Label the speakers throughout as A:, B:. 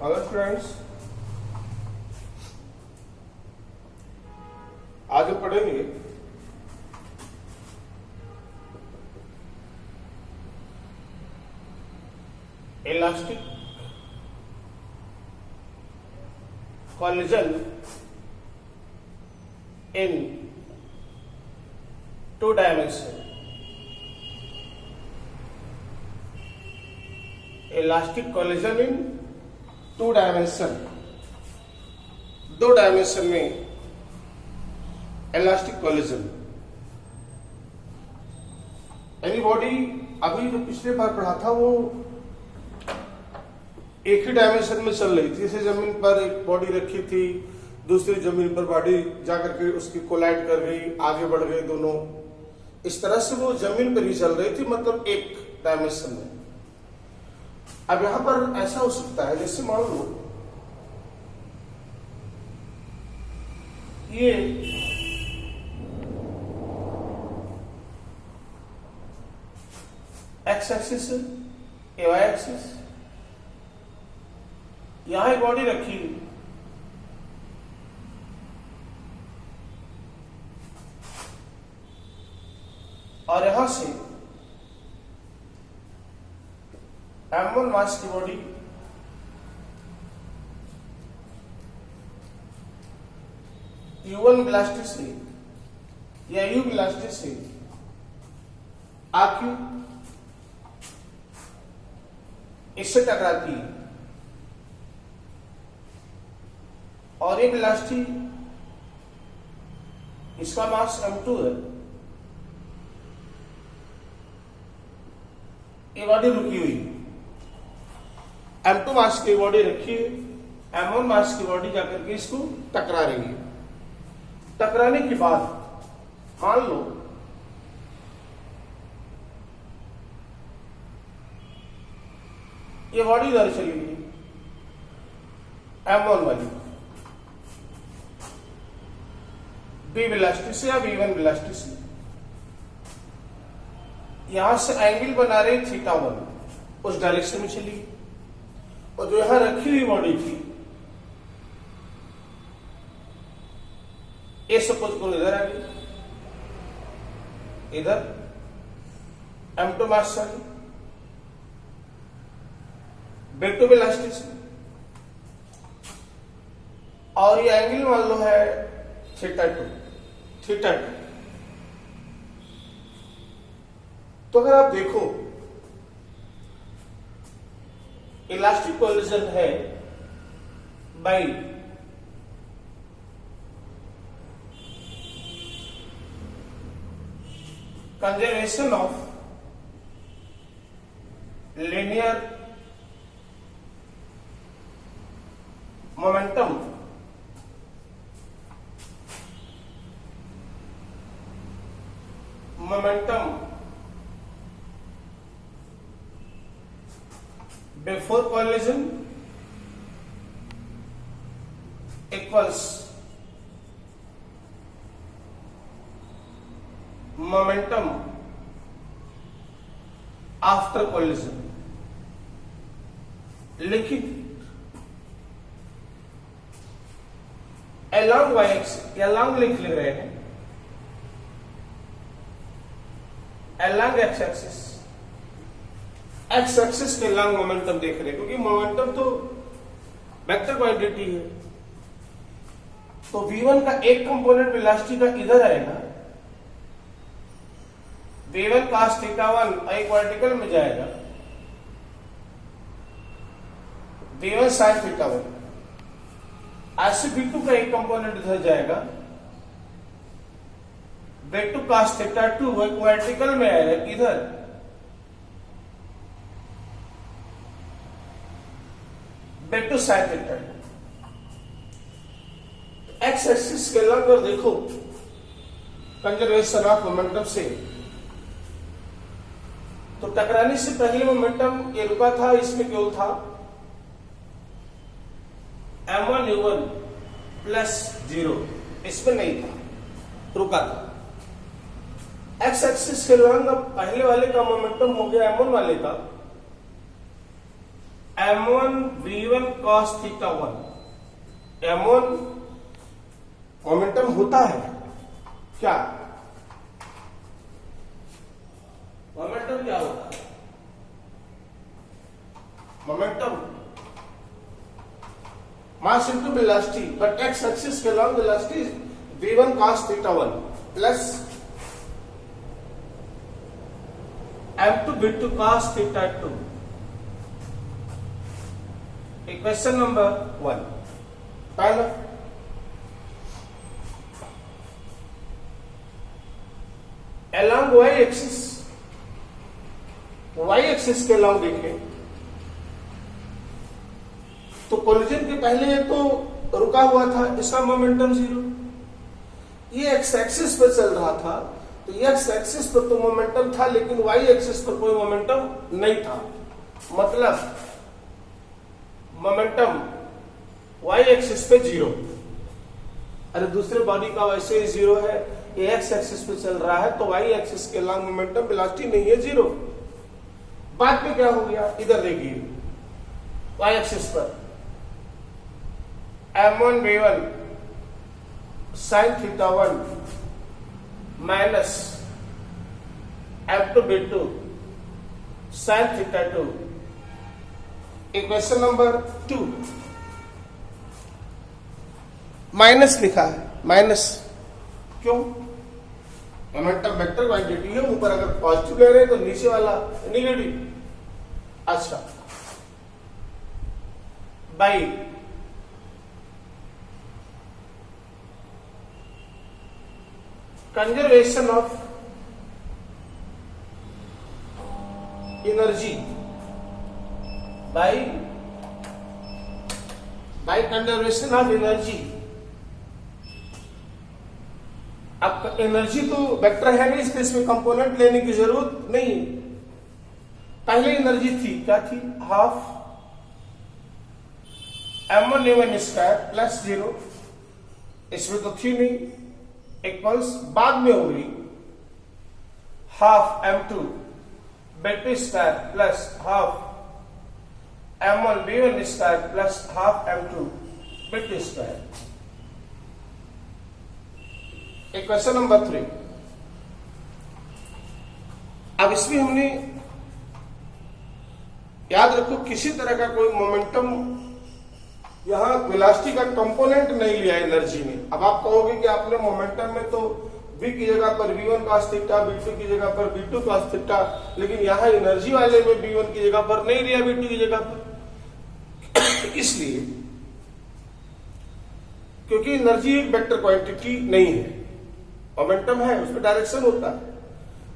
A: Hello friends, आज हम पढ़ेंगे elastic collision in two dimension. Elastic collision in two dimension, दो डायमेंशन में इलास्टिक collision. यानी बॉडी अभी जो पिछले बार पढ़ा था वो एक ही डायमेंशन में चल रही थी. जैसे जमीन पर एक बॉडी रखी थी, दूसरी जमीन पर बॉडी जाकर के उसकी कोलाइड कर गई, आगे बढ़ गए दोनों. इस तरह से वो जमीन पर ही चल रही थी, मतलब एक डायमेंशन में. अब यहां पर ऐसा हो सकता है, जैसे मान लो ये एक्स एक्सिस है, ये वाई एक्सिस, यहां एक बॉडी रखी और यहां से m1 मास की बॉडी u1 वेलोसिटी से या u वेलोसिटी से आके इससे टकराती है और एक वेलोसिटी, इसका मास m2 है. ये बॉडी रुकी हुई, m2 मास की बॉडी रखी है, m1 मास की बॉडी जाकर के इसको टकरा रही है. टकराने के बाद मान लो ये बॉडी इधर चली गई, m1 वाली बी वेलोसिटी से या v1 वेलोसिटी से. यहां से एंगल बना रही θ1, उस डायरेक्शन में चली गई. और जो यहां रखी हुई बॉडी थी, ये सपोज करो इधर आ गई, इधर m2 मास से v2 वेलोसिटी से, और ये एंगल मान लो है θ2. तो अगर आप देखो इलास्टिक कोलिजन है by conservation of linear momentum before collision equals momentum after collision. लिखित along y axis, along लिख रहे हैं, along x axis, x axis के लॉन्ग मोमेंटम देख रहे हैं, क्योंकि मोमेंटम तो वेक्टर क्वांटिटी है. तो v1 का एक कंपोनेंट वेलोसिटी का इधर आएगा, v1 cos θ1 एक वर्टिकल में जाएगा, v1 sin θ1. ऐसे v2 का एक कंपोनेंट इधर जाएगा, v2 cos θ2 एक वर्टिकल में आएगा इधर, v2 sin θ2. एक्स एक्सिस के लंब पर देखो कंजर्वेशन ऑफ मोमेंटम से, तो टकराने से पहले मोमेंटम ये रुका था, इसमें केवल था m1 u1 प्लस 0, इसमें नहीं था, रुका था. एक्स एक्सिस के लंब अब पहले वाले का मोमेंटम हो गया m1 वाले का m1 v1 cos theta 1, m1 momentum होता है क्या? मोमेंटम क्या होता है? Momentum mass into velocity, but X axis के along velocity v1 cos theta 1 plus m2 v2 cos theta 2। Equation number 1 पहला, along y axis, y axis के along देखें तो कोलिजन के पहले ये तो रुका हुआ था, इसका मोमेंटम 0। ये एक्स एक्सिस पर चल रहा था तो ये एक्स एक्सिस पर तो मोमेंटम था, लेकिन वाई एक्सिस पर कोई मोमेंटम नहीं था। मतलब मोमेंटम वाई एक्सिस पे 0। अरे दूसरे बॉडी का वैसे ही 0 है, ये एक्स एक्सिस पे चल रहा है तो वाई एक्सिस के लॉन्ग मोमेंटम वेलोसिटी नहीं है 0। बाद में क्या हो गया, इधर देखिए वाई एक्सिस पर m1 v1 sin theta 1 minus m2 v2 sin theta 2। Equation number 2 minus लिखा है, माइनस क्यों? मोमेंटम वेक्टर क्वांटिटी है, ऊपर अगर पॉजिटिव ले रहे हैं तो नीचे वाला नेगेटिव। अच्छा, by conservation of energy, by conservation of energy. अब एनर्जी तो वेक्टर है नहीं, इसमें कंपोनेंट लेने की जरूरत नहीं। पहले एनर्जी थी, क्या थी? Half m1 a1 square plus 0, इसमें तो थी नहीं, इक्वल्स बाद में हो गई half m2 b2 square plus half m1 b1 square plus half m2 b2 square. Equation number 3। अब इसमें हमने याद रखो किसी तरह का कोई मोमेंटम यहां वेलोसिटी का कंपोनेंट नहीं लिया एनर्जी में। अब आप कहोगे कि आपने मोमेंटम में तो v की जगह पर v1 cos थीटा, v2 की जगह पर v2 cos थीटा, लेकिन यहां एनर्जी वाले में v1 की जगह पर नहीं लिया, v2 की जगह पर। इसलिए क्योंकि एनर्जी एक वेक्टर क्वांटिटी नहीं है, मोमेंटम है, उसमें डायरेक्शन होता है,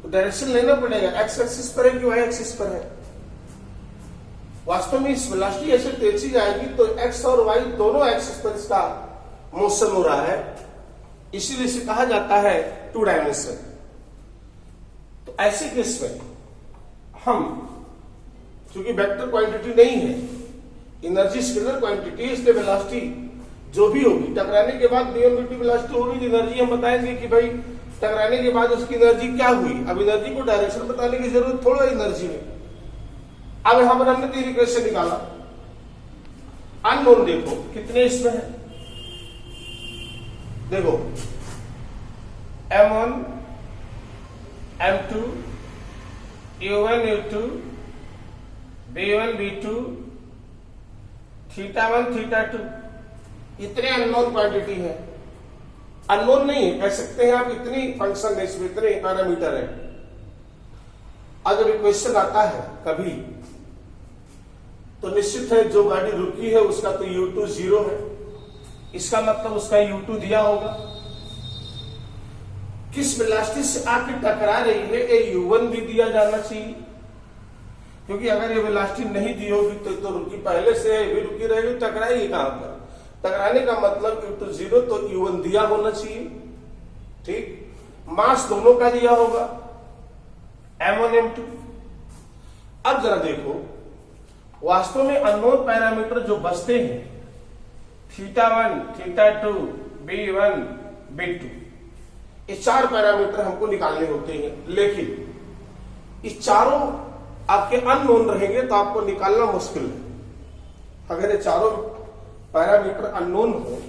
A: तो डायरेक्शन लेना पड़ेगा। एक्स एक्सिस पर है कि वाई एक्सिस पर है। वास्तव में इस वेलोसिटी ऐसे तेजी जाएगी तो एक्स और वाई दोनों एक्सिस पर इसका मोशन हो रहा है, इसीलिए इसे कहा जाता है 2 डायमेंशन। तो ऐसे केस में हम, क्योंकि वेक्टर क्वांटिटी नहीं है, एनर्जी स्केलर क्वांटिटी, इसलिए वेलोसिटी जो भी होगी टकराने के बाद v1 v2 वेलोसिटी होगी, एनर्जी हम बताएंगे कि भाई टकराने के बाद उसकी एनर्जी क्या हुई। अब एनर्जी को डायरेक्शन बताने की जरूरत थोड़ा एनर्जी में। अब यहां पर हमने 3 इक्वेशन निकाला। अननोन देखो कितने इसमें है, देखो m1 m2 u1 u2 b1 b2 theta 1 theta 2, इतने अननोन क्वांटिटी है। अननोन नहीं कह सकते हैं आप, इतनी फंक्शन है इसमें, इतने पैरामीटर है। अगर इक्वेशन आता है कभी तो निश्चित है जो गाड़ी रुकी है उसका तो u2 0 है, इसका मतलब उसका u2 दिया होगा। किस वेलोसिटी से आके टकरा रही है ये u1 भी दिया जाना चाहिए, क्योंकि अगर ये वेलोसिटी नहीं दी होगी तो रुकी पहले से है, भी रुकी रहेगी, टकराएगी कहां पर? टकराने का मतलब u2 0 तो u1 दिया होना चाहिए। ठीक, मास दोनों का दिया होगा m1 m2। अब जरा देखो वास्तव में अननोन पैरामीटर जो बचते हैं थीटा 1 थीटा 2 b1 b2, ये 4 पैरामीटर हमको निकालने होते हैं, लेकिन ये चारों आपके अननोन रहेंगे तो आपको निकालना मुश्किल है। अगर ये चारों पैरामीटर अननोन हो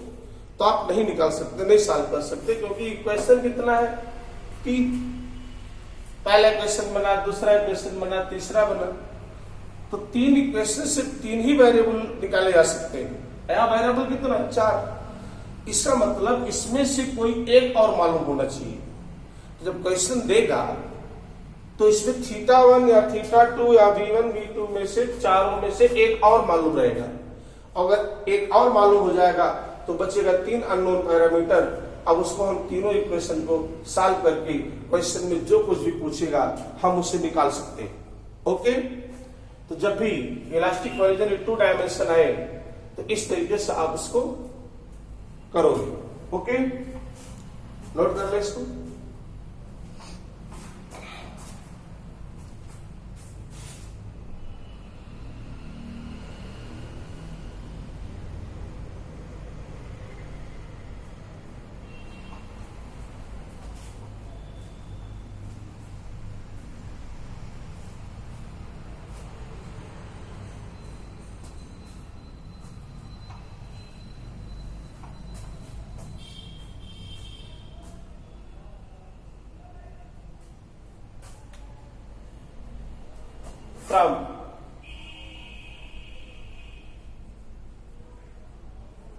A: तो आप नहीं निकाल सकते, नहीं सॉल्व कर सकते, क्योंकि इक्वेशन कितना है, 3। पहला इक्वेशन बना, दूसरा इक्वेशन बना, तीसरा बना, तो 3 इक्वेशन से 3 ही वेरिएबल निकाले जा सकते हैं। यहाँ वेरिएबल कितना, 4। इसका मतलब इसमें से कोई एक और मालूम होना चाहिए। जब क्वेश्चन देगा तो इसमें θ1 या θ2 या V1 V2 में से चारों में से एक और मालूम रहेगा। अगर एक और मालूम हो जाएगा तो बचेगा 3 अननोन पैरामीटर। अब उसको हम तीनों इक्वेशन को सॉल्व करके क्वेश्चन में जो कुछ भी पूछेगा हम उसे निकाल सकते हैं। ओके, तो जब भी इलास्टिक कोलिजन 2 डायमेंशन आए तो इस तरीके से आप उसको करोगे। ओके, नोट कर ले इसको। From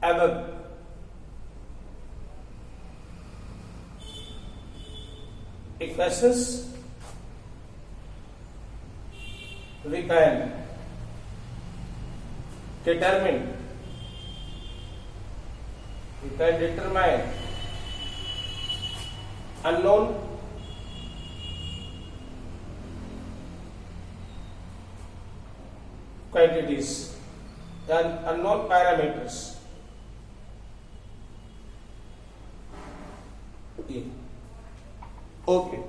A: above equations we can determine, unknown quantities and unknown parameters. Okay.